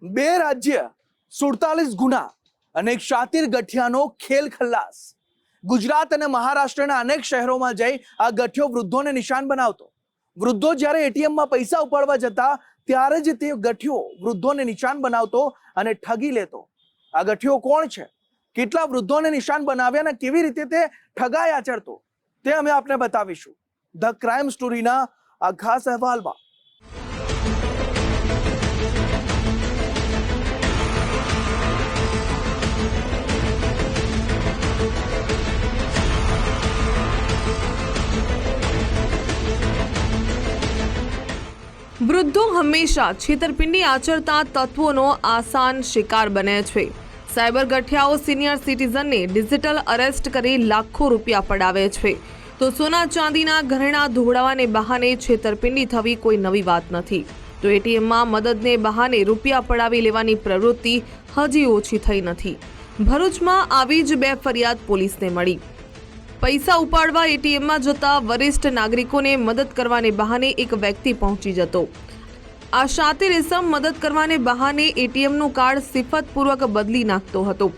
બે રાજ્ય 47 ગુના અને એક શાતીર ગઠિયાનો ખેલ ખલ્લાસ। ગુજરાત અને મહારાષ્ટ્રના અનેક શહેરોમાં જઈ આ ગઠિયો વૃદ્ધોને નિશાન બનાવતો। વૃદ્ધો જ્યારે એટીએમમાં પૈસા ઉપાડવા જતા ત્યારે જ તે ગઠિયો વૃદ્ધોને નિશાન બનાવતો અને ઠગી લેતો। આ ગઠિયો કોણ છે, કેટલા વૃદ્ધોને નિશાન બનાવ્યા અને કેવી રીતે તે ઠગાઈ આચરતો તે અમે આપને બતાવીશું ધ ક્રાઇમ સ્ટોરીના આ ખાસ અહેવાલમાં। વૃદ્ધો હંમેશા છેતરપિંડી આચરતા તત્વોનો આસાન શિકાર બને છે। સાયબર ગઠિયાઓ સિનિયર સિટીઝનને ડિજિટલ અરેસ્ટ કરી લાખો રૂપિયા પડાવે છે, તો સોના ચાંદીના ઘરેણા ધોવડાવાને બહાને છેતરપિંડી થવી કોઈ નવી વાત નથી। તો એટીએમમાં મદદને બહાને રૂપિયા પડાવી લેવાની પ્રવૃત્તિ હજી ઓછી થઈ નથી। ભરૂચમાં આવી જ બે ફરિયાદ પોલીસને મળી। પૈસા ઉપાડવા એટીએમમાં જતા વરિષ્ઠ નાગરિકોને મદદ કરવાને બહાને એક વ્યક્તિ પહોંચી જતો। આ શાતીર ઇસમ મદદ કરવાને બહાને એટીએમનું કાર્ડ સિફતપૂર્વક બદલી નાખતો હતો,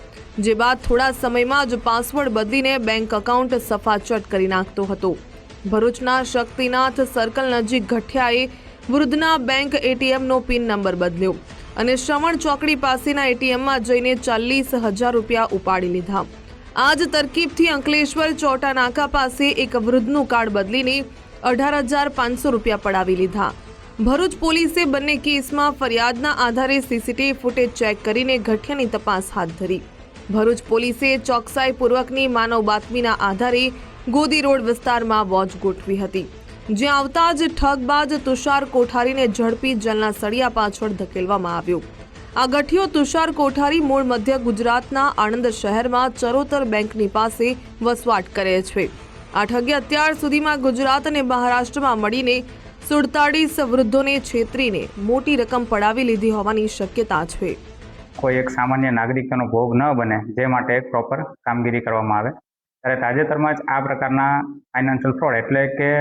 જે બાદ થોડા સમયમાં જ પાસવર્ડ બદલીને બેંક એકાઉન્ટ સફાચટ કરી નાખતો હતો। ભરૂચના શક્તિનાથ સર્કલ નજીક ગઠિયાએ વૃદ્ધના બેંક એટીએમનો પિન નંબર બદલ્યો અને શ્રવણ ચોકડી પાસેના એટીએમમાં જઈને 40,000 રૂપિયા ઉપાડી લીધા। આ જ તરકીબથી અંકલેશ્વર ચોટા નાકા પાસે એક વૃદ્ધનું કાર્ડ બદલીને 18,500 રૂપિયા પડાવી લીધા। ભરૂચ પોલીસે બંને કેસમાં ફરિયાદના આધારે સીસીટીવી ફૂટેજ ચેક કરીને ગઠિયાની તપાસ હાથ ધરી। ભરૂચ પોલીસે ચોકસાઈપૂર્વકની માનવ બાતમીના આધારે ગોદી રોડ વિસ્તારમાં વોચ ગોઠવી હતી, જ્યાં આવતા જ ઠગબાજ તુષાર કોઠારીને ઝડપી જેલના સળિયા પાછળ ધકેલવામાં આવ્યો। આ ગઠિયો તુષાર કોઠારી મૂળ મધ્ય ગુજરાતના આણંદ શહેરમાં ચરોતર બેંકની પાસે વસવાટ કરે છે। આ ઠગે અત્યાર સુધીમાં ગુજરાત અને મહારાષ્ટ્રમાં મળીને 47 વૃદ્ધોને છેતરીને મોટી રકમ પડાવી લીધી હોવાની શક્યતા છે। કોઈ એક સામાન્ય નાગરિકનો ભોગ ન બને, જે માટે એક પ્રોપર કામગીરી કરવામાં આવે। ત્યારે તાજેતરમાં જ આ પ્રકારના ફાઇનાન્શિયલ ફ્રોડ એટલે કે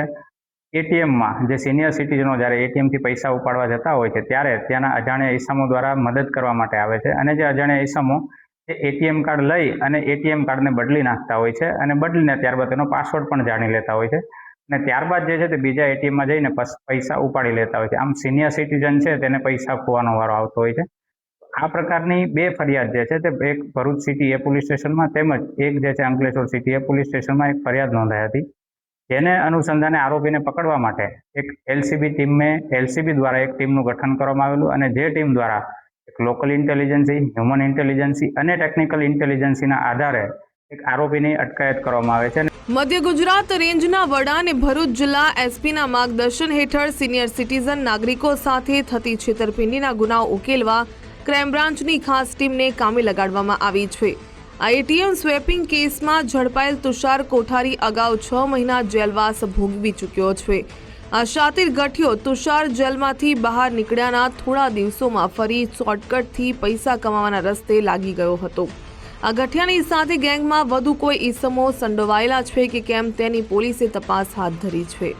એટીએમમાં જે સિનિયર સિટીઝનો જ્યારે એટીએમથી પૈસા ઉપાડવા જતા હોય છે, ત્યારે ત્યાંના અજાણ્યા ઈસમો દ્વારા મદદ કરવા માટે આવે છે અને જે અજાણ્યા ઈસમો એ એટીએમ કાર્ડ લઈ અને એટીએમ કાર્ડને બદલી નાખતા હોય છે અને બદલીને ત્યારબાદ તેનો પાસવર્ડ પણ જાણી લેતા હોય છે અને ત્યારબાદ જે છે તે બીજા એટીએમમાં જઈને પૈસા ઉપાડી લેતા હોય છે। આમ સિનિયર સિટીઝન છે તેને પૈસા ખોવાનો વારો આવતો હોય છે। આ પ્રકારની બે ફરિયાદ જે છે તે એક ભરૂચ સિટી એ પોલીસ સ્ટેશનમાં તેમજ એક જે છે અંકલેશ્વર સિટી એ પોલીસ સ્ટેશનમાં એક ફરિયાદ નોંધાઈ હતી, જેને અનુસંધાને આરોપીને પકડવા માટે એક એલસીબી દ્વારા એક ટીમનું ગઠન કરવામાં આવેલું અને જે ટીમ દ્વારા એક લોકલ ઇન્ટેલિજન્સી, હ્યુમન ઇન્ટેલિજન્સી અને ટેકનિકલ ઇન્ટેલિજન્સીના આધારે એક આરોપીની અટકાયત કરવામાં આવે છે। મધ્ય ગુજરાત રેન્જના વડા અને ભરૂચ જિલ્લા એસપીના માર્ગદર્શન હેઠળ સિનિયર સિટીઝન નાગરિકો સાથે થતી છેતરપિંડીના ગુનાઓ ઉકેલવા ક્રાઇમ બ્રાન્ચની ખાસ ટીમને કામે લગાડવામાં આવી છે। આ એટીએમ સ્વેપિંગ કેસમાં ઝડપાયેલ તુષાર કોઠારી અગાઉ 6 મહિના જેલવાસ ભોગવી ચૂક્યો છે। આ શાતીર ગઠિયો તુષાર જેલમાંથી બહાર નીકળ્યાના થોડા દિવસોમાં ફરી શોર્ટકટથી પૈસા કમાવાના રસ્તે લાગી ગયો હતો। આ ગઠિયાની સાથે ગેંગમાં વધુ કોઈ ઈસમો સંડોવાયેલા છે કે કેમ તેની પોલીસે તપાસ હાથ ધરી છે।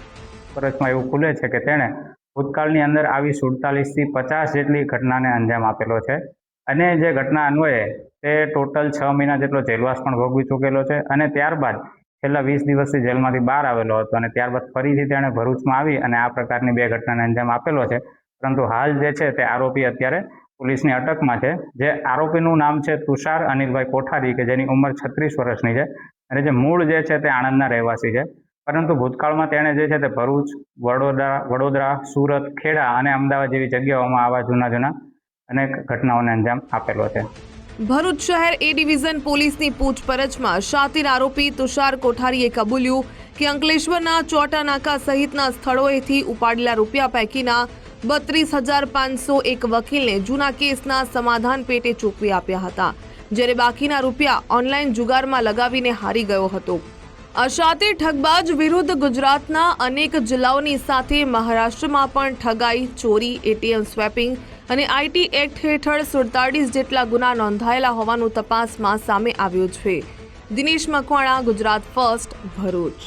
વર્ષમાં એવું ખુલે છે કે તેણે ભૂતકાળની અંદર આવી 47 થી 50 જેટલી ઘટનાને અંજામ આપેલો છે અને જે ઘટના અન્વયે તે ટોટલ 6 મહિના જેટલો જેલવાસ પણ ભોગવી ચૂકેલો છે અને ત્યારબાદ છેલ્લા 20 દિવસથી જેલમાંથી બહાર આવેલો હતો અને ત્યારબાદ ફરીથી તેણે ભરૂચમાં આવી અને આ પ્રકારની બે ઘટનાને અંજામ આપેલો છે। પરંતુ હાલ જે છે તે આરોપી અત્યારે પોલીસની અટકમાં છે। જે આરોપીનું નામ છે તુષાર અનિલભાઈ કોઠારી, કે જેની ઉંમર 36 વર્ષની છે અને જે મૂળ જે છે તે આણંદના રહેવાસી છે, પરંતુ ભૂતકાળમાં તેણે જે છે તે ભરૂચ, વડોદરા, સુરત, ખેડા અને અમદાવાદ જેવી જગ્યાઓમાં આવા જૂના અનેક ઘટનાઓને અંજામ આપેલો છે। ભરૂચ શહેર એ ડિવિઝન પોલીસની પૂછપરછમાં શાતીર આરોપી તુષાર કોઠારીએ કબૂલ્યું કે અંકલેશ્વરના ચોટા નાકા સહિતના સ્થળોએથી ઉપાડેલા રૂપિયા પૈકીના 32,500 એક વકીલને જૂના કેસના સમાધાન પેટે ચૂકવી આપ્યા હતા, જ્યારે બાકીના રૂપિયા ઓનલાઈન જુગારમાં લગાવીને હારી ગયો હતો। આ શાતીર ઠગબાજ વિરુદ્ધ ગુજરાતના અનેક જિલ્લાઓની સાથે મહારાષ્ટ્રમાં પણ ઠગાઈ, ચોરી, એટીએમ સ્વેપિંગ અને આઈટી એક્ટ હેઠળ 47 જેટલા ગુના નોંધાયેલા હોવાનું તપાસમાં સામે આવ્યું છે। દિનેશ મકવાણા, ગુજરાત ફર્સ્ટ, ભરૂચ।